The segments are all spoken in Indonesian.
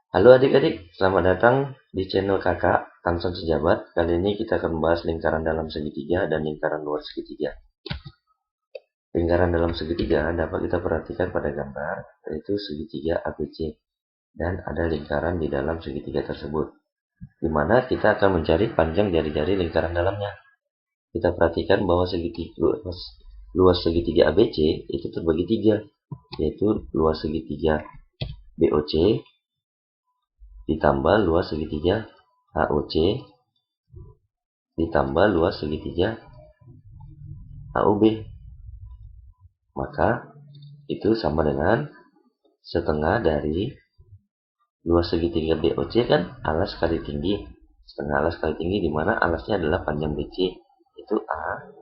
Halo adik-adik, selamat datang di channel kakak Tamson Sejabat. Kali ini kita akan membahas lingkaran dalam segitiga dan lingkaran luar segitiga. Lingkaran dalam segitiga dapat kita perhatikan pada gambar, yaitu segitiga ABC. Dan ada lingkaran di dalam segitiga tersebut, di mana kita akan mencari panjang jari-jari lingkaran dalamnya. Kita perhatikan bahwa luas segitiga ABC itu terbagi tiga, yaitu luas segitiga BOC ditambah luas segitiga AOC ditambah luas segitiga AOB. Maka itu sama dengan setengah dari luas segitiga BOC, kan alas kali tinggi, setengah alas kali tinggi, di mana alasnya adalah panjang BC, itu A,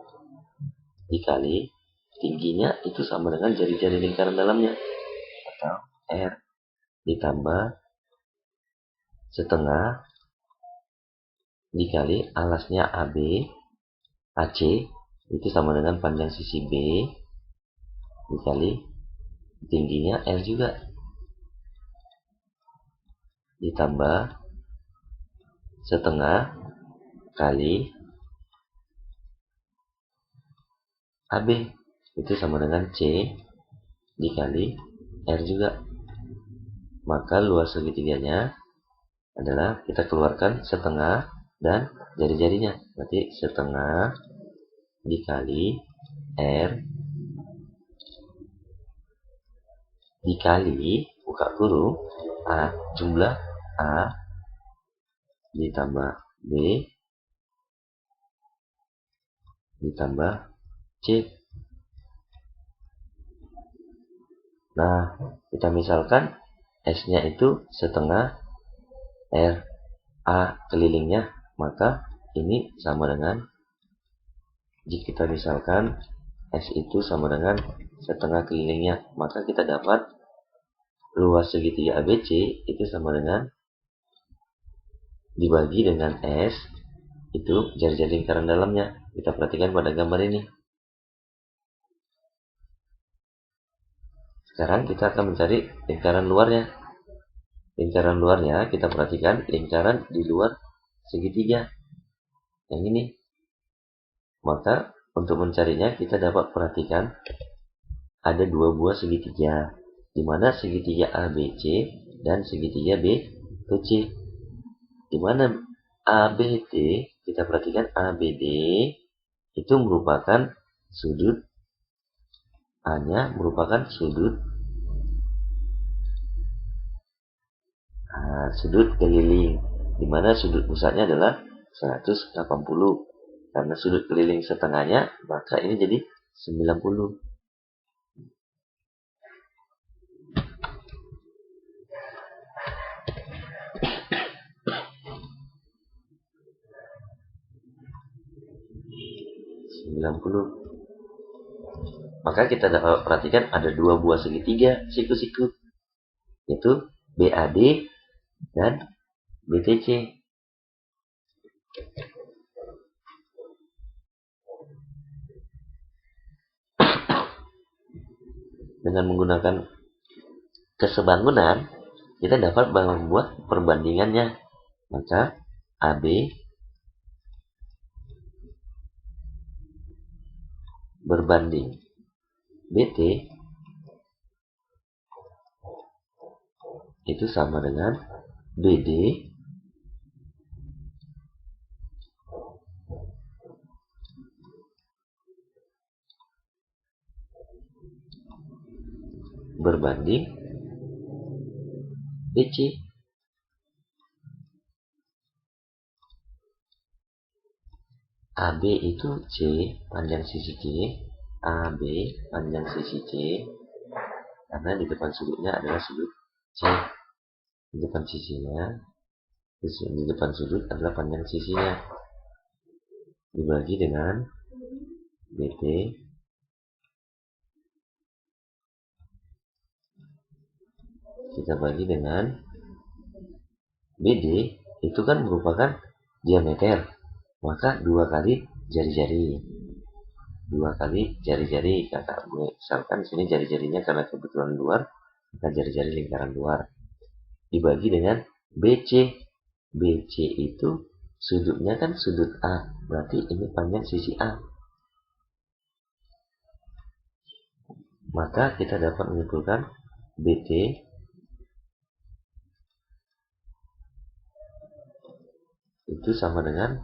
dikali tingginya itu sama dengan jari-jari lingkaran dalamnya, atau R, ditambah setengah dikali alasnya AB AC, itu sama dengan panjang sisi B dikali tingginya R juga, ditambah setengah kali AB, itu sama dengan C dikali R juga. Maka luas segitiganya adalah kita keluarkan setengah dan jari-jarinya, berarti setengah dikali R dikali buka kurung A, jumlah A ditambah B ditambah C. Nah, kita misalkan S-nya itu setengah R A kelilingnya, maka ini sama dengan, jika kita misalkan S itu sama dengan setengah kelilingnya, maka kita dapat luas segitiga ABC itu sama dengan dibagi dengan S itu jari-jari lingkaran dalamnya. Kita perhatikan pada gambar ini. Sekarang kita akan mencari lingkaran luarnya. Lingkaran luarnya kita perhatikan lingkaran di luar segitiga yang ini. Maka untuk mencarinya kita dapat perhatikan ada dua buah segitiga, di mana segitiga ABC dan segitiga BC. Di mana ABD, kita perhatikan ABD itu merupakan sudut, A-nya merupakan sudut sudut keliling, di mana sudut pusatnya adalah 180. Karena sudut keliling setengahnya, maka ini jadi 90. Maka kita dapat perhatikan ada dua buah segitiga siku-siku, yaitu BAD dan BTC. Dengan menggunakan kesebangunan, kita dapat membuat perbandingannya. Maka AB berbanding BT itu sama dengan BD berbanding BC. AB itu C, panjang sisi C, AB panjang sisi C, karena di depan sudutnya adalah sudut C. Di depan sisinya, di depan sudut adalah panjang sisinya, dibagi dengan BT kita bagi dengan BD, itu kan merupakan diameter, maka dua kali jari-jari, kakak gue misalkan sini jari-jarinya karena kebetulan luar, maka jari-jari lingkaran luar dibagi dengan BC. BC itu sudutnya kan sudut A, berarti ini panjang sisi A. Maka kita dapat menyimpulkan BT itu sama dengan,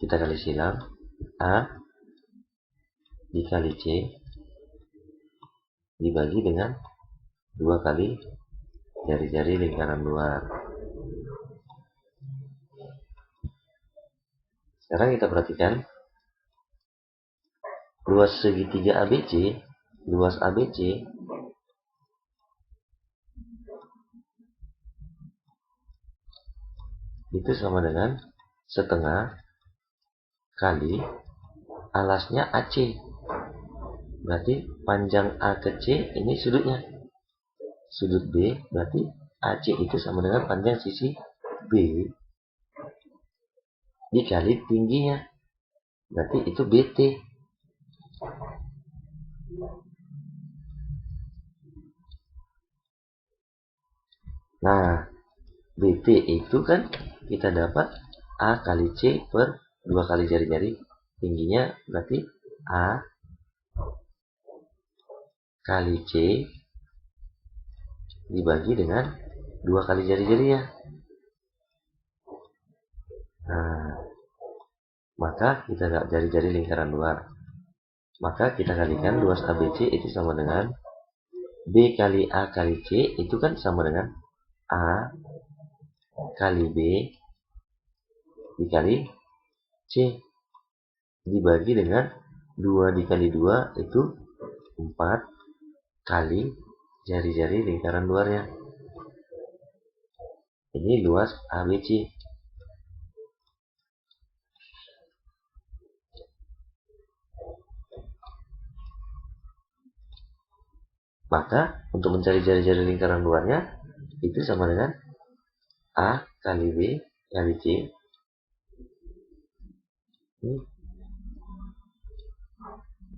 kita kali silang, A dikali C dibagi dengan 2 kali jari-jari lingkaran luar. Sekarang kita perhatikan luas segitiga ABC, luas ABC itu sama dengan setengah kali alasnya AC. Berarti panjang A ke C ini sudutnya. Sudut B, berarti AC itu sama dengan panjang sisi B dikali tingginya. Berarti itu BT. Nah, BT itu kan kita dapat A kali C per 2 kali jari-jari. Tingginya berarti A kali C dibagi dengan 2 kali jari-jarinya. Nah, maka kita lihat jari-jari lingkaran luar. Maka kita kalikan luas ABC itu sama dengan B kali A kali C, itu kan sama dengan A kali B dikali C dibagi dengan 2 dikali 2 itu 4 kali jari-jari lingkaran luarnya. Ini luas ABC. Maka untuk mencari jari-jari lingkaran luarnya itu sama dengan A kali B kali C.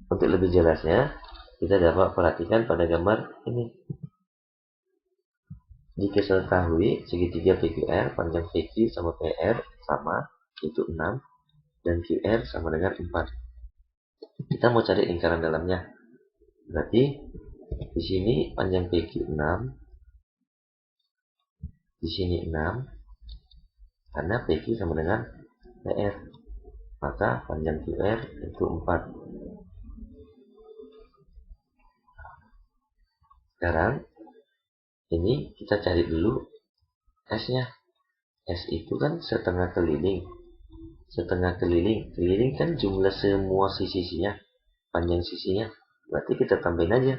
Untuk lebih jelasnya, kita dapat perhatikan pada gambar ini. Jika diketahui segitiga PQR, panjang PQ sama PR sama, itu 6, dan QR sama dengan 4. Kita mau cari lingkaran dalamnya. Berarti di sini panjang PQ 6, di sini 6, karena PQ sama dengan PR. Maka panjang QR itu 4. Sekarang ini kita cari dulu S-nya. S itu kan setengah keliling. Setengah keliling. Keliling kan jumlah semua sisi-sisinya, panjang sisinya. Berarti kita tambahin aja.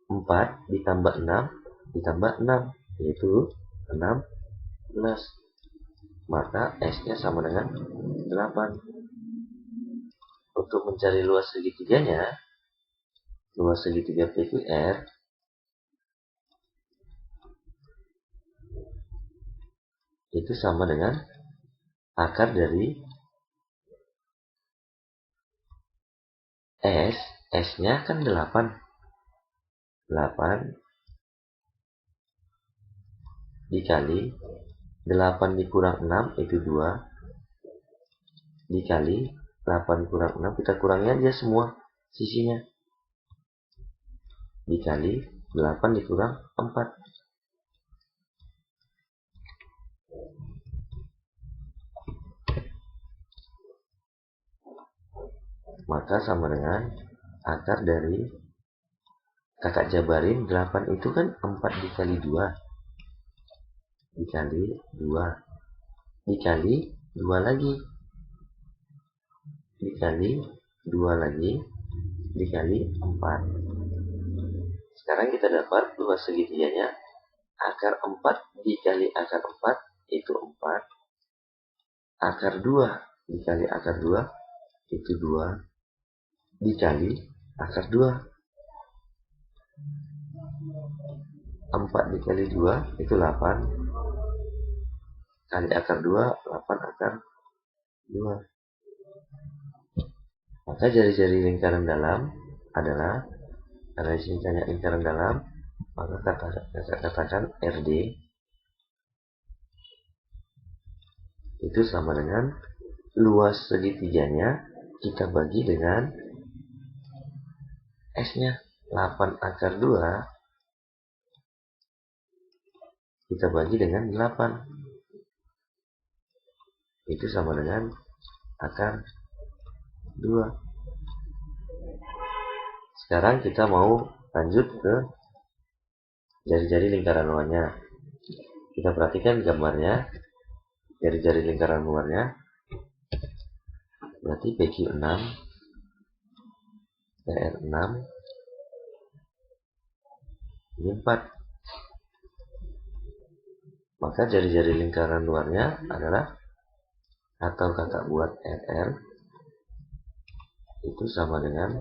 4 ditambah 6 ditambah 6, yaitu 16. Maka S-nya sama dengan 8. Untuk mencari luas segitiganya, luas segitiga PQR, itu sama dengan akar dari S. S-nya kan 8. 8 dikali 8 dikurang 6 itu 2 dikali 8 kurang 6, kita kurangi aja semua sisinya, dikali 8 dikurang 4. Maka sama dengan akar dari, kakak jabarin 8 itu kan 4 dikali 2 dikali 2 dikali 2 lagi dikali 2 lagi dikali 4. Sekarang kita dapat luas segitiganya, akar 4 dikali akar 4 itu 4, akar 2 dikali akar 2 itu 2 dikali akar 2. 4 dikali 2 itu 8 kali akar 2, 8 akar 2. Maka jari-jari lingkaran dalam adalah, karena di sini tanya lingkaran dalam, maka katakan RD itu sama dengan luas segitiganya kita bagi dengan S-nya. 8 akar 2 kita bagi dengan 8. Itu sama dengan akar 2. Sekarang kita mau lanjut ke jari-jari lingkaran luarnya. Kita perhatikan gambarnya. Jari-jari lingkaran luarnya berarti PQ6, PR6, ini 4. Maka jari-jari lingkaran luarnya adalah, atau kakak buat RR itu sama dengan,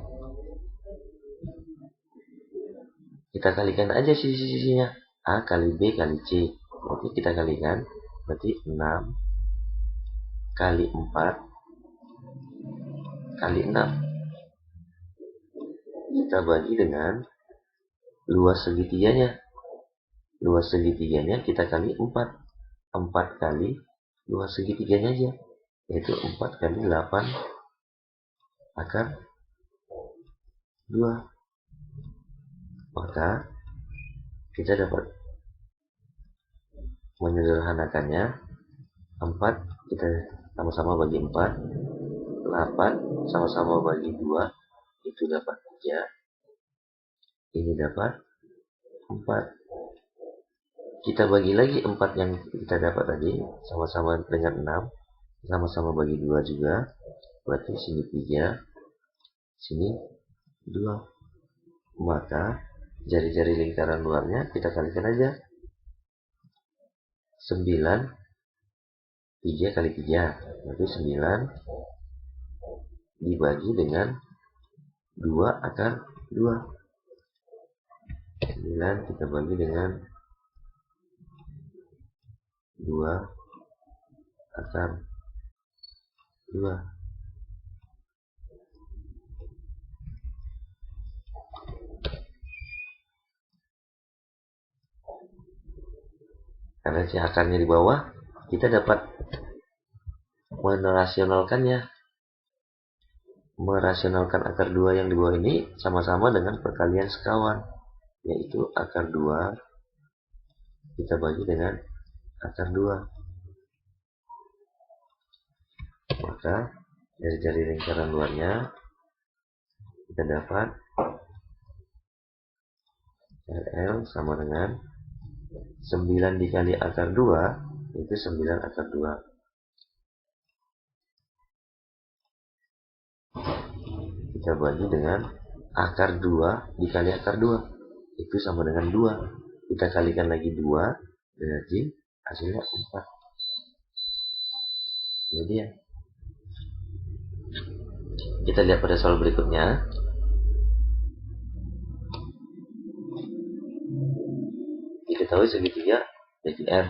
kita kalikan aja sisi-sisinya, A kali B kali C. Oke, kita kalikan, berarti 6 kali 4 kali 6. Kita bagi dengan luas segitiganya. Luas segitiganya kita kali 4. 4 kali luas segitiganya aja, yaitu 4 kali 8 akar 2. Maka kita dapat menyederhanakannya. 4 kita sama-sama bagi 4, 8 sama-sama bagi 2, itu dapat 3, ini dapat 4. Kita bagi lagi 4 yang kita dapat tadi, sama-sama dengan 6, sama-sama bagi 2 juga, berarti sini 3, sini 2. Maka jari-jari lingkaran luarnya kita kalikan aja. 9 3 kali 3, berarti 9 dibagi dengan 2 akar 2. 9 kita bagi dengan 2 akar 2. Karena si akarnya di bawah, kita dapat merasionalkannya. Merasionalkan akar 2 yang di bawah ini sama-sama dengan perkalian sekawan, yaitu akar 2 kita bagi dengan akar 2. Maka dari jari lingkaran luarnya kita dapat RL sama dengan 9 dikali akar 2, itu 9 akar 2. Kita bagi dengan akar 2 dikali akar 2, itu sama dengan 2. Kita kalikan lagi 2, berarti hasilnya 4. Jadi ya, kita lihat pada soal berikutnya. Diketahui segitiga PQR,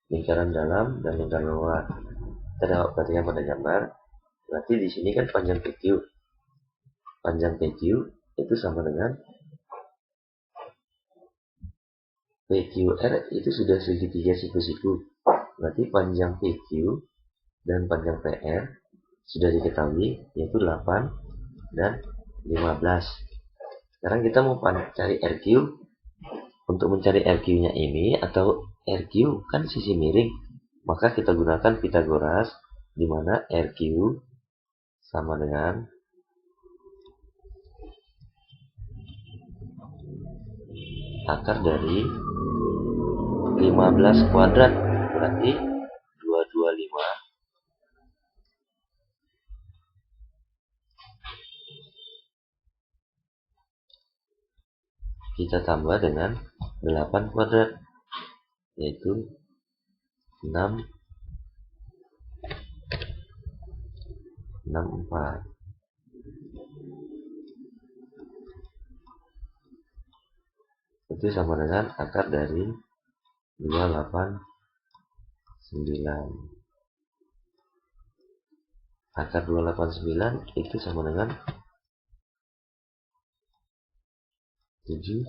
lingkaran dalam dan lingkaran luar. Kita dapat perhatikan pada gambar. Berarti di sini kan panjang PQ. Panjang PQ itu sama dengan PQR, itu sudah segitiga siku-siku. Berarti panjang PQ dan panjang PR sudah diketahui, yaitu 8 dan 15. Sekarang kita mau cari RQ. Untuk mencari RQ-nya ini, atau RQ kan sisi miring, maka kita gunakan Pitagoras, di mana RQ sama dengan akar dari 15 kuadrat, berarti 225 kita tambah dengan 8 kuadrat, yaitu 6 64. Itu sama dengan akar dari 289. Akar 289 itu sama dengan 17.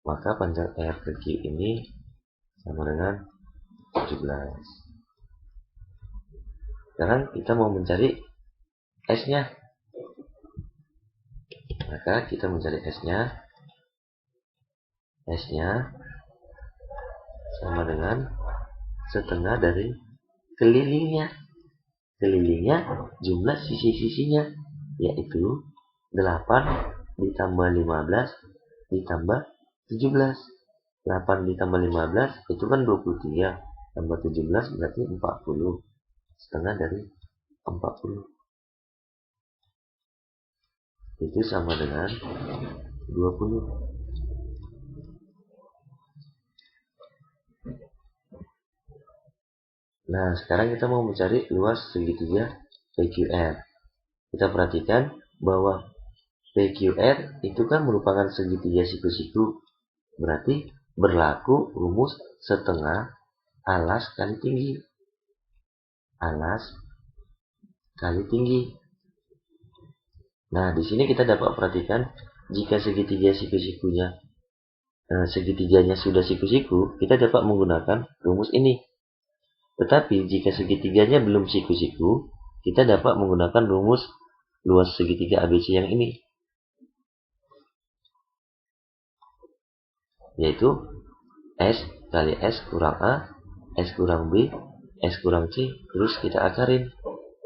Maka panjang R ke Q ini sama dengan 17. Sekarang kita mau mencari S-nya. Maka kita mencari S-nya. S-nya sama dengan setengah dari kelilingnya. Kelilingnya jumlah sisi-sisinya, yaitu 8 ditambah 15 ditambah 17. 8 ditambah 15 itu kan 23, tambah 17 berarti 40. Setengah dari 40 itu sama dengan 20. Nah, sekarang kita mau mencari luas segitiga PQR. Kita perhatikan bahwa PQR itu kan merupakan segitiga siku-siku. Berarti berlaku rumus setengah alas kali tinggi. Alas kali tinggi. Nah, di sini kita dapat perhatikan jika segitiga siku-sikunya segitiganya sudah siku-siku, kita dapat menggunakan rumus ini. Tetapi jika segitiganya belum siku-siku, kita dapat menggunakan rumus luas segitiga ABC yang ini, yaitu S kali S kurang A, S kurang B, S kurang C, terus kita akarin.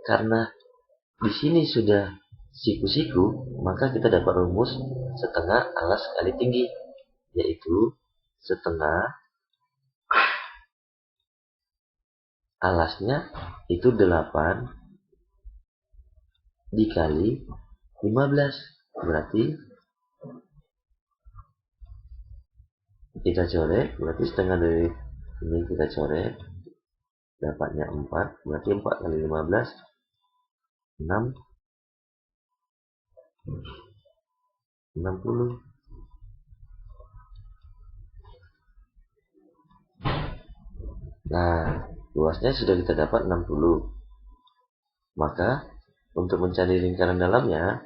Karena di sini sudah siku-siku, maka kita dapat rumus setengah alas kali tinggi, yaitu setengah alasnya itu 8 dikali 15. Berarti kita coret, berarti setengah dari ini kita coret, dapatnya 4, berarti 4 kali 15 6 60. Nah, luasnya sudah kita dapat 60. Maka untuk mencari lingkaran dalamnya,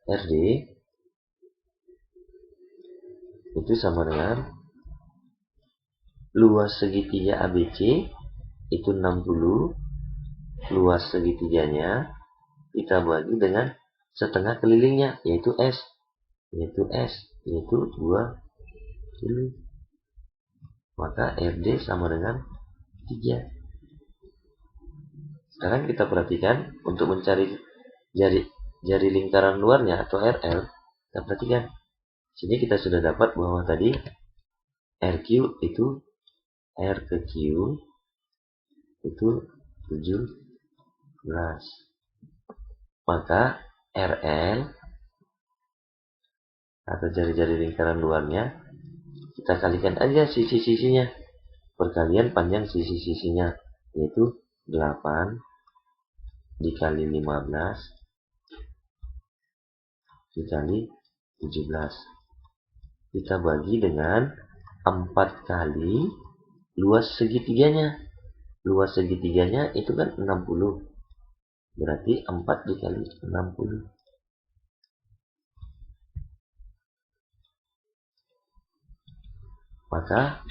RD itu sama dengan luas segitiga ABC itu 60. Luas segitiganya kita bagi dengan setengah kelilingnya, yaitu S, yaitu 2 kili. Maka RD sama dengan 3. Sekarang kita perhatikan untuk mencari jari lingkaran luarnya atau RL. Kita perhatikan sini kita sudah dapat bahwa tadi RQ itu R ke Q itu 17. Maka RL atau jari-jari lingkaran luarnya kita kalikan aja sisi-sisinya, perkalian panjang sisi-sisinya, yaitu 8 dikali 15 dikali 17. Kita bagi dengan 4 kali luas segitiganya. Luas segitiganya itu kan 60. Berarti 4 dikali 60. Maka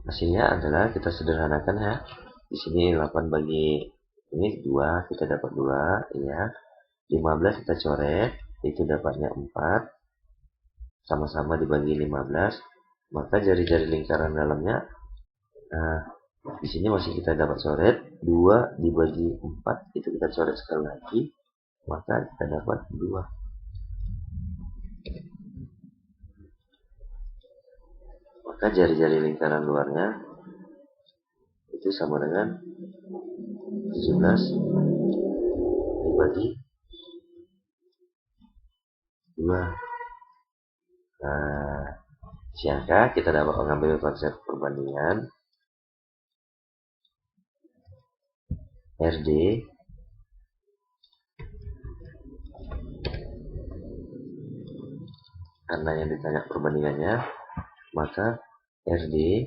hasilnya adalah kita sederhanakan ya. Di sini 8 bagi ini 2, kita dapat 2 ya. 15 kita coret, itu dapatnya 4. Sama-sama dibagi 15, maka jari-jari lingkaran dalamnya di sini masih kita dapat coret 2 dibagi 4, itu kita coret sekali lagi, maka kita dapat 2. Maka jari-jari lingkaran luarnya itu sama dengan 17 dibagi 2. Nah, siangkah kita dapat mengambil konsep perbandingan RD karena yang ditanya perbandingannya, maka RD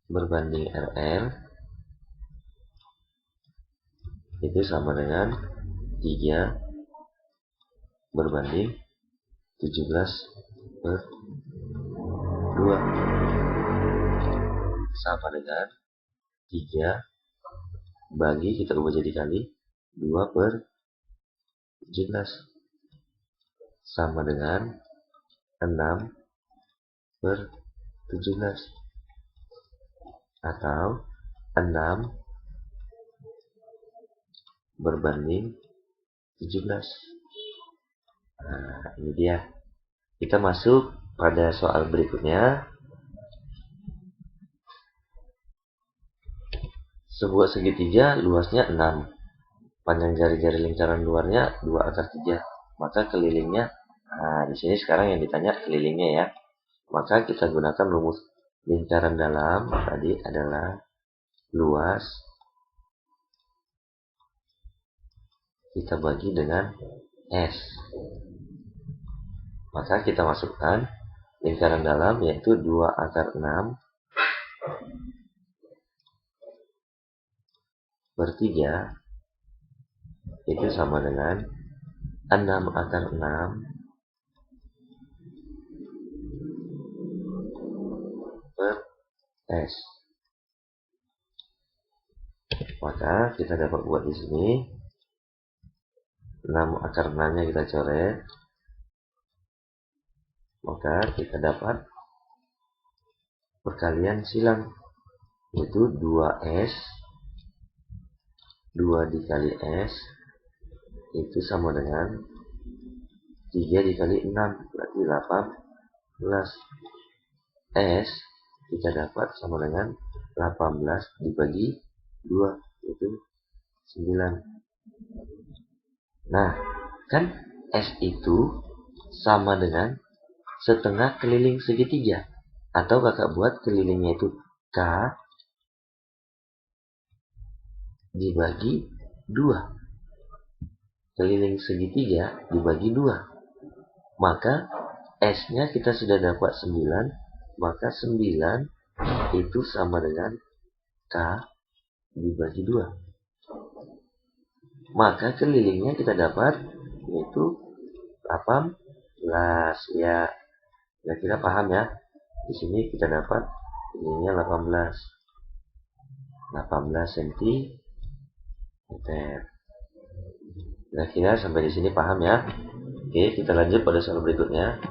berbanding RL itu sama dengan 3 berbanding 17/2 sama dengan 3 bagi, kita ubah jadi kali, 2/17 sama dengan 6/17 atau 6 berbanding 17. Nah, ini dia. Kita masuk pada soal berikutnya. Sebuah segitiga luasnya 6. Panjang jari-jari lingkaran luarnya 2/3. Maka kelilingnya, nah di sini sekarang yang ditanya kelilingnya ya. Maka kita gunakan rumus lingkaran dalam tadi adalah luas kita bagi dengan S. Maka kita masukkan lingkaran dalam yaitu 2/6 per 3 itu sama dengan 6/6 per S. Maka kita dapat buat di sini 6/6-nya kita coret. Maka kita dapat perkalian silang yaitu 2S 2 dikali S itu sama dengan 3 dikali 6 berarti 18. S kita dapat sama dengan 18 dibagi 2 yaitu 9. Nah, kan S itu sama dengan setengah keliling segitiga, atau kakak buat kelilingnya itu K dibagi 2. Keliling segitiga dibagi 2. Maka S-nya kita sudah dapat 9, maka 9 itu sama dengan K dibagi 2. Maka kelilingnya kita dapat yaitu 18 ya. Kira-kira paham ya? Di sini kita dapat ininya 18 cm. Kira-kira sampai di sini paham ya? Oke, kita lanjut pada soal berikutnya.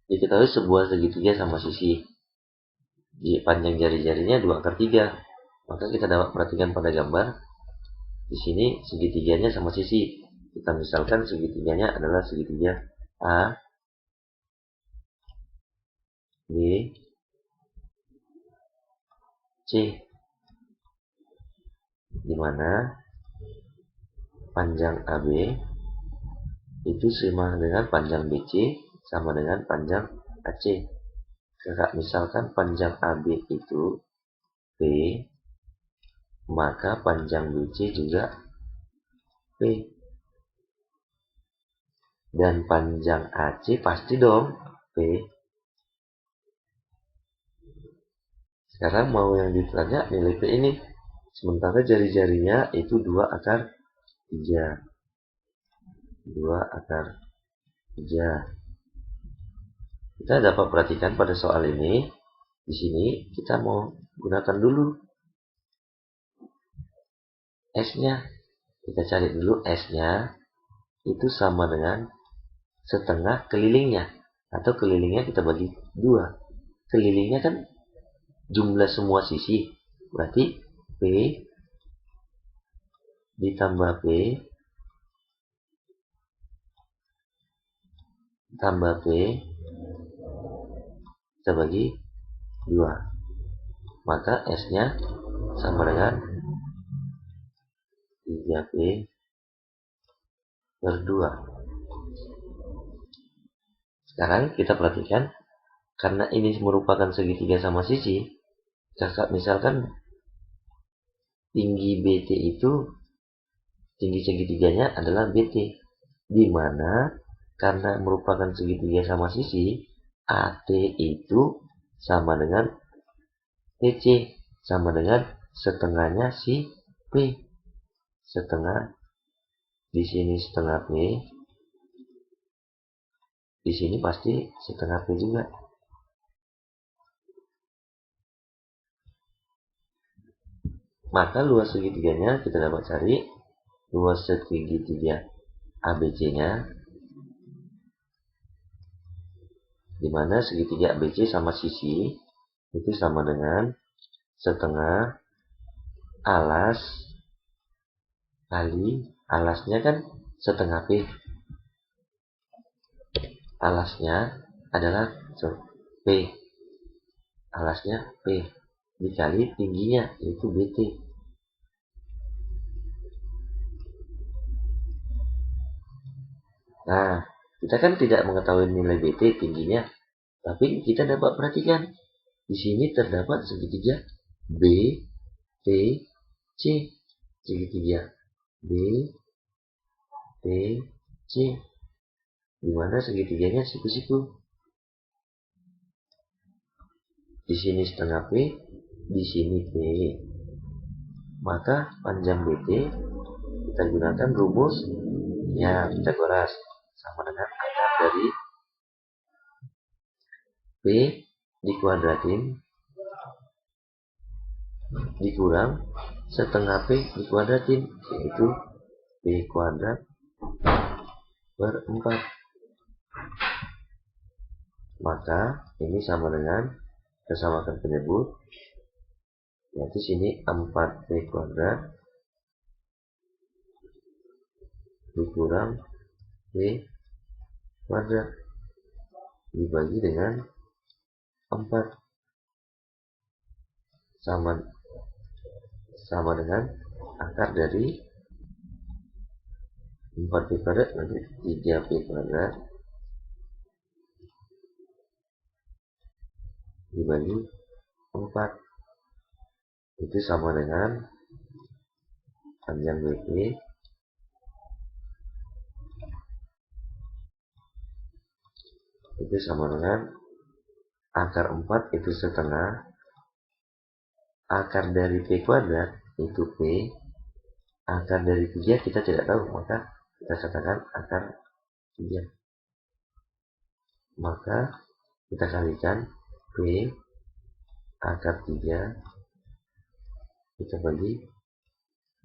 Diketahui sebuah segitiga sama sisi. Di panjang jari-jarinya 2/3. Maka kita dapat perhatikan pada gambar. Di sini segitiganya sama sisi. Kita misalkan segitiganya adalah segitiga A, B, C. Di mana panjang AB itu sama dengan panjang BC sama dengan panjang AC. Kakak misalkan panjang AB itu P, maka panjang BC juga P. Dan panjang AC pasti dong P. Sekarang mau yang ditanya nilai P ini. Sementara jari-jarinya itu 2/3. 2/3. Kita dapat perhatikan pada soal ini. Di sini kita mau gunakan dulu S-nya. Kita cari dulu S-nya. Itu sama dengan setengah kelilingnya. Atau kelilingnya kita bagi 2. Kelilingnya kan jumlah semua sisi. Berarti P ditambah P tambah P kita bagi 2. Maka S-nya sama dengan 3P/2. Sekarang kita perhatikan, karena ini merupakan segitiga sama sisi, kakak misalkan tinggi BT itu, tinggi segitiganya adalah BT, di mana karena merupakan segitiga sama sisi, AT itu sama dengan PC, sama dengan setengahnya si P. Setengah, di sini setengah P, di sini pasti setengah P juga. Maka luas segitiganya kita dapat cari luas segitiga ABC-nya, di mana segitiga ABC sama sisi itu sama dengan setengah alas kali alasnya kan setengah P. Alasnya adalah P. Alasnya P dikali tingginya yaitu BT. Nah, kita kan tidak mengetahui nilai BT tingginya, tapi kita dapat perhatikan di sini terdapat segitiga B, T, C. Segitiga B, T, C, di mana segitiganya siku-siku. Di sini setengah P, di sini P. Maka panjang BT kita gunakan rumus ya Pitagoras sama dengan akar dari P dikuadratin dikurang setengah P dikuadratin, yaitu P kuadrat per 4. Maka ini sama dengan kita samakan penyebut, yaitu sini 4P kuadrat dikurang P kuadrat dibagi dengan 4 sama dengan akar dari 4P kuadrat nanti 3P kuadrat dibagi 4 itu sama dengan panjang BP itu sama dengan akar 4 itu setengah akar dari P kuadrat itu P, akar dari 3 kita tidak tahu, maka kita katakan akar 3. Maka kita kalikan P akar 3 kita bagi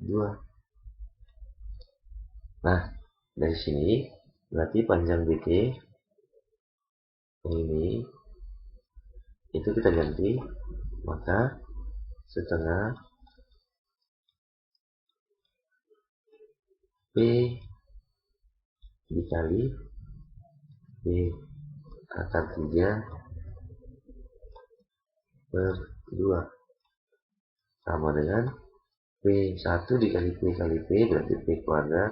2. Nah, dari sini berarti panjang BT ini itu kita ganti, maka setengah P dikali P akar 3 per 2 sama dengan P1 dikali P kali P berarti P kuadrat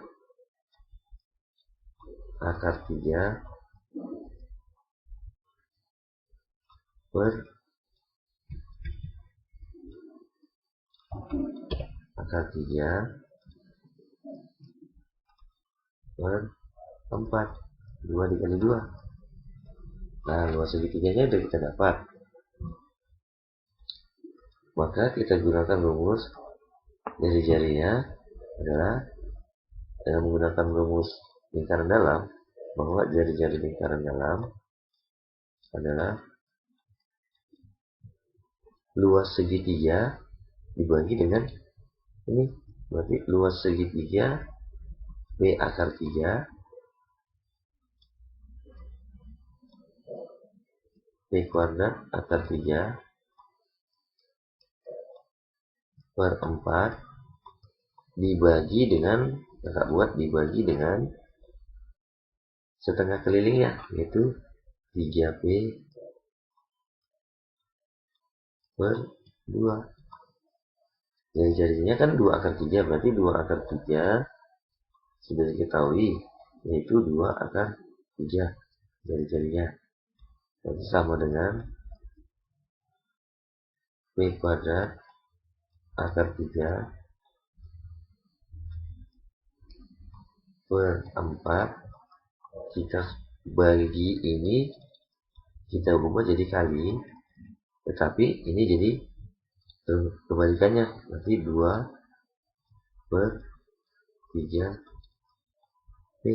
akar 3 per akar 3 per 4 2 dikali 2. Nah, luas segitiganya sudah kita dapat. Maka kita gunakan rumus dari jarinya adalah dengan menggunakan rumus lingkaran dalam, bahwa jari-jari lingkaran dalam adalah luas segitiga dibagi dengan ini, berarti luas segitiga P akar 3 P kuadrat akar 3 per 4 dibagi dengan kakak buat dibagi dengan setengah kelilingnya, yaitu 3P per 2. Jari-jarinya kan 2 akar 3, berarti 2 akar 3 sudah diketahui, yaitu 2 akar 3 jari-jarinya. Berarti sama dengan P kuadrat akar 3 per 4 kita bagi ini kita ubah jadi kali, tetapi ini jadi kebalikannya, berarti 2 per 3 P.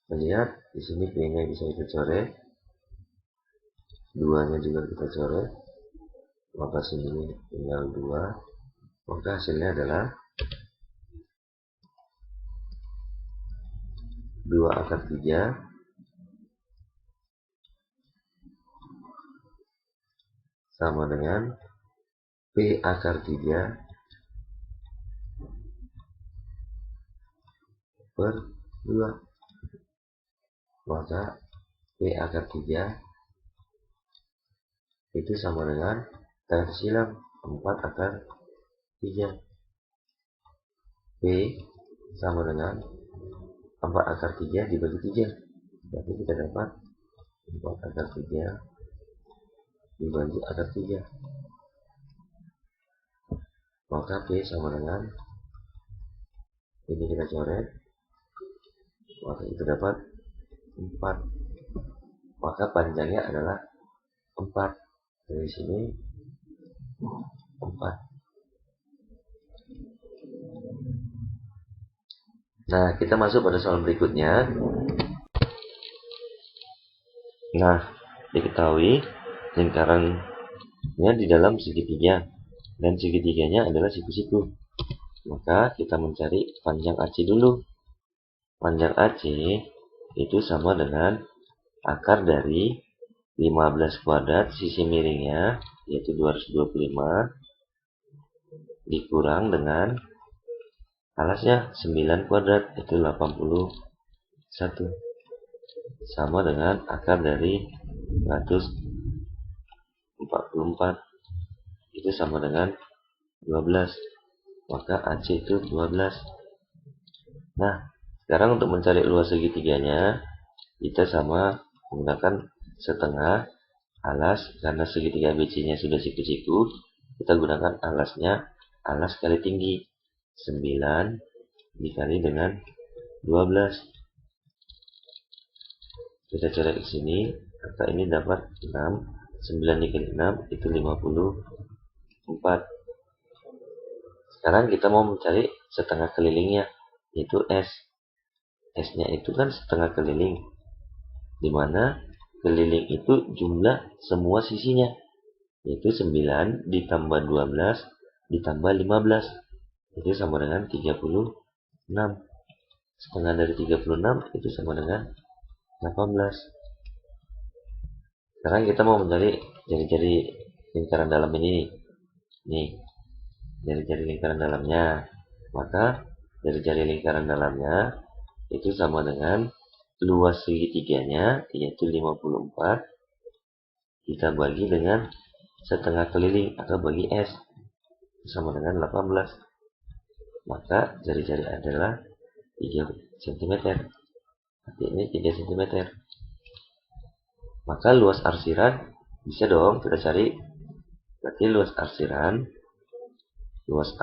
Melihat di sini P-nya bisa kita coret, 2-nya juga kita coret, maka sini tinggal 2, maka hasilnya adalah 2/3 sama dengan P/3 per 2, maka P/3 itu sama dengan, kita silang 4/3, P sama dengan 4/3 dibagi 3, berarti kita dapat 4/3 dibagi akar 3, maka P sama dengan, ini kita coret, maka itu dapat 4, maka panjangnya adalah 4, dari sini 4. Nah, kita masuk pada soal berikutnya. Nah, diketahui lingkarannya di dalam segitiga dan segitiganya adalah siku-siku. Maka kita mencari panjang AC dulu. Panjang AC itu sama dengan akar dari 15 kuadrat sisi miringnya, yaitu 225, dikurang dengan alasnya 9 kuadrat, yaitu 81, sama dengan akar dari 144, itu sama dengan 12, maka AC itu 12. Nah, sekarang untuk mencari luas segitiganya, kita sama menggunakan setengah alas, karena segitiga ABC-nya sudah siku-siku, kita gunakan alasnya, alas kali tinggi, 9 dikali dengan 12. Kita coret di sini, maka ini dapat 6, 9 dikali 6 itu 54. Sekarang kita mau mencari setengah kelilingnya, yaitu S. S-nya itu kan setengah keliling, dimana keliling itu jumlah semua sisinya, yaitu 9 ditambah 12 ditambah 15, itu sama dengan 36. Setengah dari 36 itu sama dengan 18. Sekarang kita mau mencari jari-jari lingkaran dalam ini. Nih, jari-jari lingkaran dalamnya. Maka jari-jari lingkaran dalamnya itu sama dengan luas segitiganya, yaitu 54, kita bagi dengan setengah keliling atau bagi S, sama dengan 18. Maka jari-jari adalah 3 cm. Arti ini 3 cm. Maka luas arsiran bisa dong kita cari. Berarti luas arsiran luas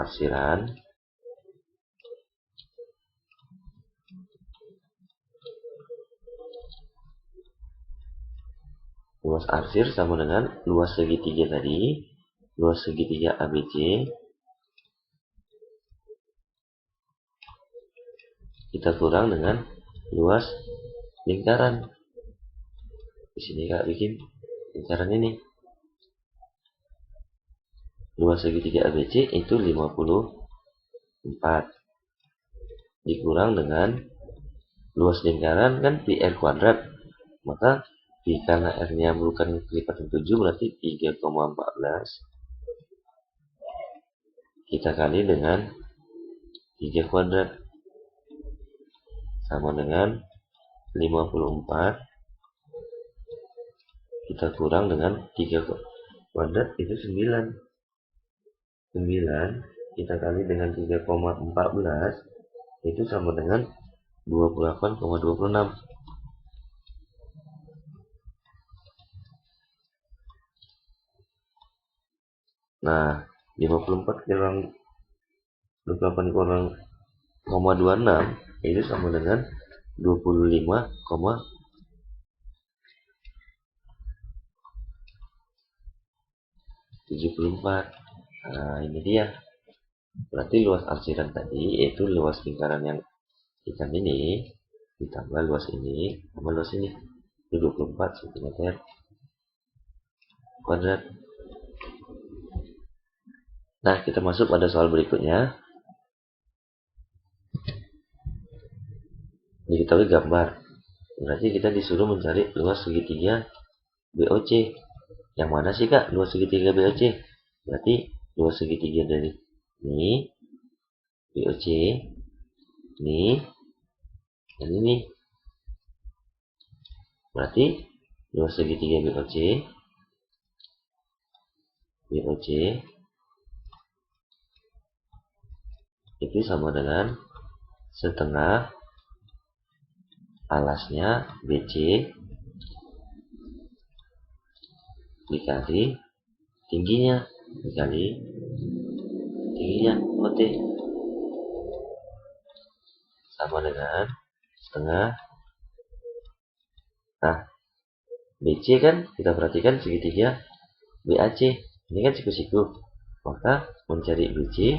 arsir sama dengan luas segitiga tadi, luas segitiga ABC, kita kurang dengan luas lingkaran. Di sini Kak bikin lingkaran ini. Luas segitiga ABC itu 54 dikurang dengan luas lingkaran kan pi R kuadrat, maka pi karena R-nya bukan kelipatan 7 berarti 3,14 kita kali dengan 3 kuadrat sama dengan 54, kita kurang dengan 3 kuadrat itu 9 kita kali dengan 3,14 itu sama dengan 28,26. Nah, 54 kurang 28 kurang 0,26 itu sama dengan 25,74. Nah, ini dia. Berarti luas arsiran tadi, yaitu luas lingkaran yang hitam ini, ditambah luas ini tambah luas ini, itu 24 cm kuadrat. Nah, kita masuk pada soal berikutnya. Diketahui gambar, berarti kita disuruh mencari luas segitiga BOC. Yang mana sih Kak luas segitiga BOC? Berarti luas segitiga dari ini BOC ini dan ini. Berarti luas segitiga BOC itu sama dengan setengah alasnya BC dikali tingginya OT, sama dengan setengah. Nah, BC kan kita perhatikan segitiga BAC, ini kan siku-siku, maka mencari BC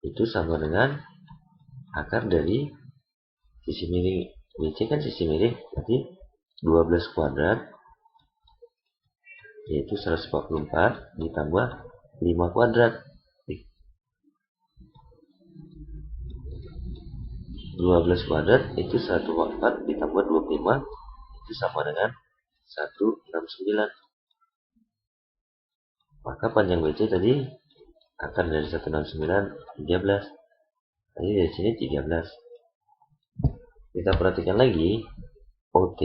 itu sama dengan akar dari sisi miring. BC kan sisi miring, berarti 12 kuadrat yaitu 144 ditambah 5 kuadrat. 12 kuadrat itu 144 ditambah 25 itu sama dengan 169. Maka panjang BC tadi akar dari 169 13. Jadi dari sini 13. Kita perhatikan lagi OT.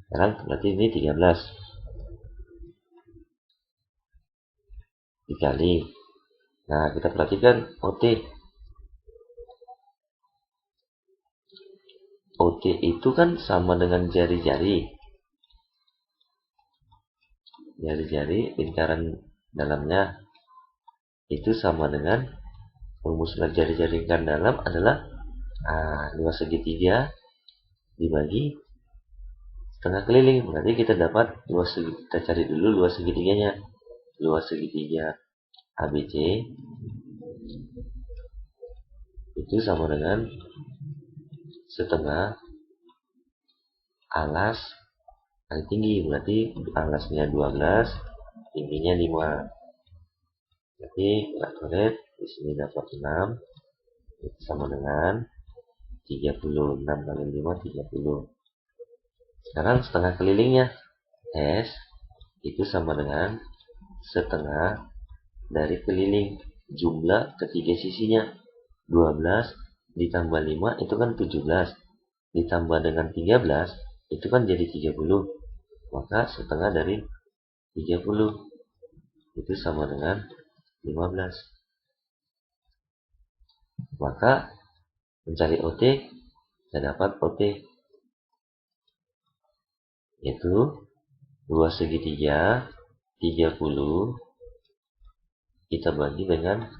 Sekarang berarti ini 13 dikali. Nah, kita perhatikan OT. OT itu kan sama dengan jari-jari. Jari-jari lingkaran dalamnya itu sama dengan rumus jari-jari lingkaran dalam adalah luas segitiga dibagi setengah keliling. Berarti kita dapat luas, kita cari dulu luas segitiganya. Luas segitiga ABC itu sama dengan setengah alas kali tinggi. Berarti alasnya 12, tingginya 5. Berarti kita coret di sini dapat 6 itu sama dengan 36 kali 5 30. Sekarang setengah kelilingnya S itu sama dengan setengah dari keliling jumlah ketiga sisinya. 12 ditambah 5 itu kan 17, ditambah dengan 13 itu kan jadi 30. Maka setengah dari 30 itu sama dengan 15. Maka mencari OT, saya dapat OT yaitu luas segitiga 30 kita bagi dengan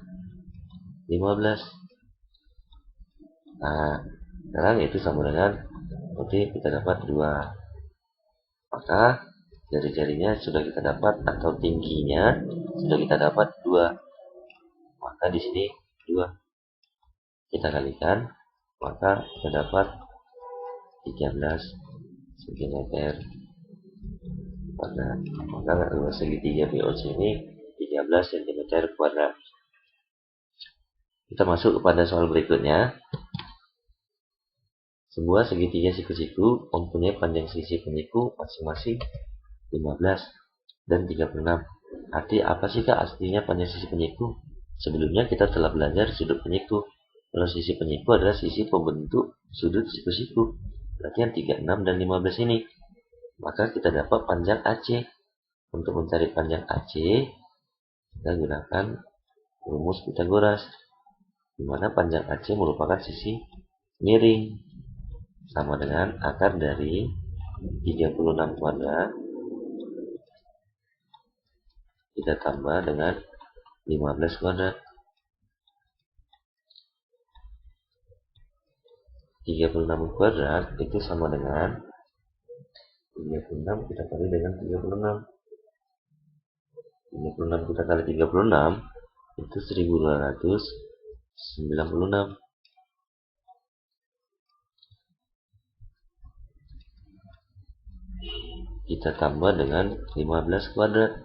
15. Nah, sekarang itu sama dengan OT kita dapat 2. Maka jari-jarinya sudah kita dapat atau tingginya sudah kita dapat 2. Maka di sini 2 kita kalikan, maka kita dapat 13 cm kuadrat. Maka luas segitiga BOC ini 13 cm kuadrat. Kita masuk kepada soal berikutnya. Sebuah segitiga siku-siku mempunyai panjang sisi penyiku masing-masing 15 dan 36. Arti apa sih Kak artinya panjang sisi penyiku? Sebelumnya kita telah belajar sudut penyiku. Kalau sisi penyiku adalah sisi pembentuk sudut siku-siku. Berarti yang 36 dan 15 ini. Maka kita dapat panjang AC. Untuk mencari panjang AC, kita gunakan rumus Pythagoras, di mana panjang AC merupakan sisi miring sama dengan akar dari 36 kuadrat kita tambah dengan 15 kuadrat. 36 kuadrat itu sama dengan 36 kita kali dengan 36. 36 kita kali 36 itu 1296. kita tambah dengan 15 kuadrat,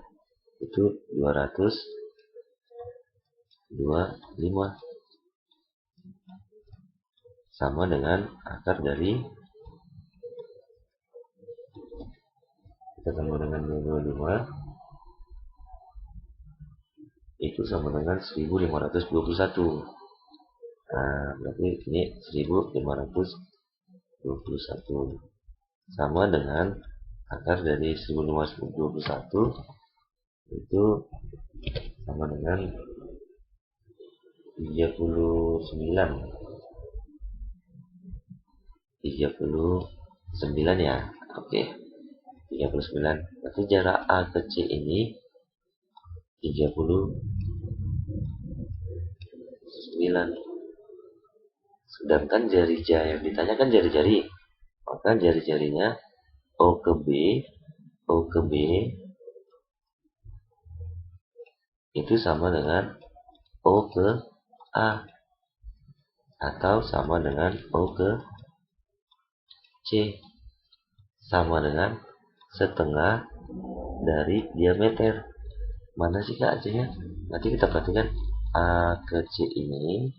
itu 225, sama dengan akar dari, kita tambah dengan 225, itu sama dengan 1521. Nah, berarti ini 1521 sama dengan akar dari 1521 itu sama dengan 39 ya. Oke, 39. Berarti jarak A ke C ini 39. Sedangkan jari-jari yang ditanyakan jari-jari, maka jari-jarinya O ke B itu sama dengan O ke A atau sama dengan O ke C, sama dengan setengah dari diameter. Mana sih Kak C-nya? Nanti kita perhatikan A ke C ini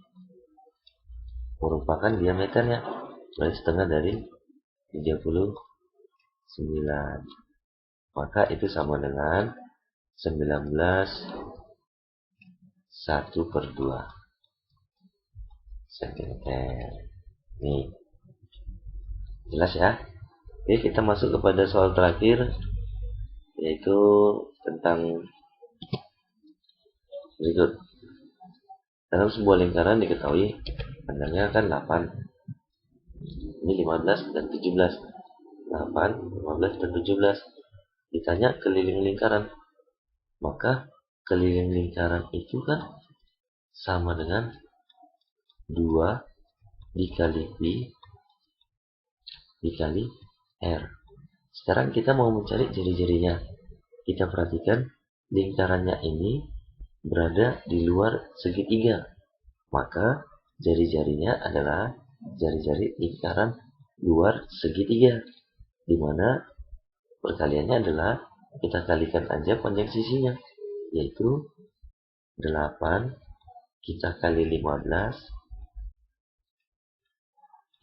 merupakan diameternya, berarti setengah dari 39. Maka itu sama dengan 19 1/2 cm. Nih, jelas ya. Oke, kita masuk kepada soal terakhir, yaitu tentang berikut. Dalam sebuah lingkaran diketahui panjangnya kan 8. Ini 15 dan 17. 8, 15 dan 17. Ditanya keliling lingkaran. Maka keliling lingkaran itu kan sama dengan 2 dikali Pi dikali R. Sekarang kita mau mencari jari-jarinya. Kita perhatikan lingkarannya ini berada di luar segitiga. Maka jari-jarinya adalah jari-jari lingkaran luar segitiga, di mana perkaliannya adalah kita kalikan aja panjang sisinya, yaitu 8 kita kali 15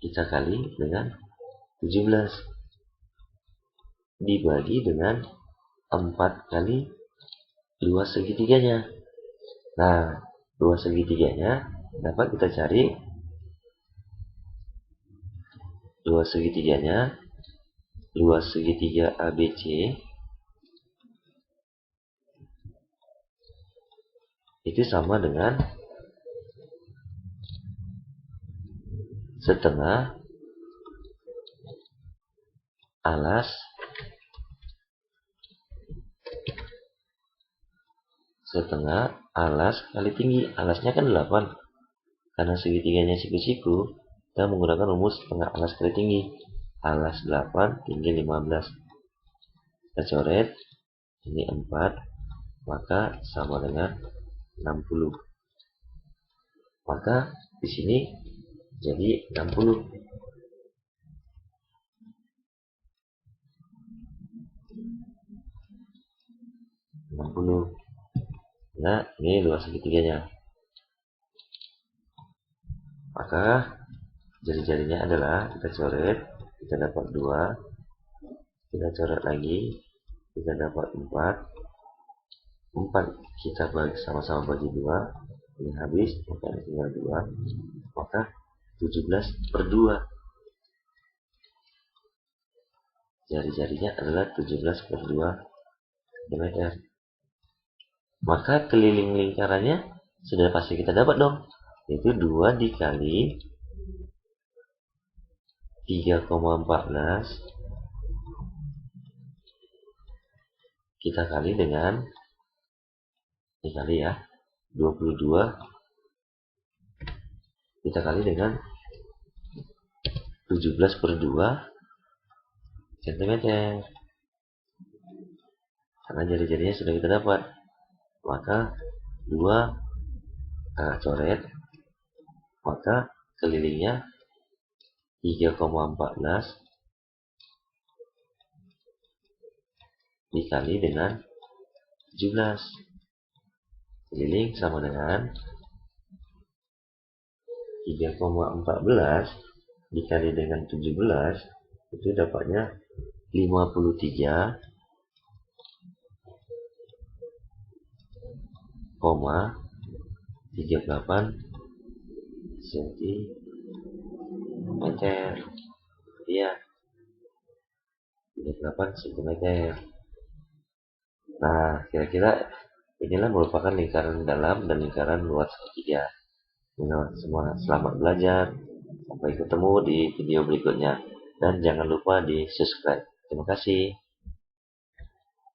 kita kali dengan 17 dibagi dengan 4 kali luas segitiganya. Nah, luas segitiganya dapat kita cari. Luas segitiga ABC itu sama dengan setengah alas kali tinggi. Alasnya kan 8. Karena segitiganya siku-siku, kita menggunakan rumus setengah alas kali tinggi. Alas 8, tinggi 15. Kita coret. Ini 4. Maka sama dengan 60. Maka di sini jadi 60. Nah, ini luas segitiganya. Maka jari-jarinya adalah kita coret, kita dapat 2, kita coret lagi, kita dapat 4 kita bagi sama-sama bagi 2, ini habis, maka ini tinggal 2, maka 17/2. Jari-jarinya adalah 17/2 cm. Maka keliling lingkarannya sudah pasti kita dapat dong, yaitu 2 dikali 3,14 kita kali dengan dikali ya 22 kita kali dengan 17/2 cm. Karena jari-jarinya sudah kita dapat, maka 2 coret, maka kelilingnya 3,14 dikali dengan 17. Keliling sama dengan 3,14 dikali dengan 17, itu dapatnya 53,38 cm. Iya, 38 cm. Nah, kira-kira inilah merupakan lingkaran dalam dan lingkaran luar segitiga. Semua selamat belajar. Sampai ketemu di video berikutnya. Dan jangan lupa di subscribe. Terima kasih.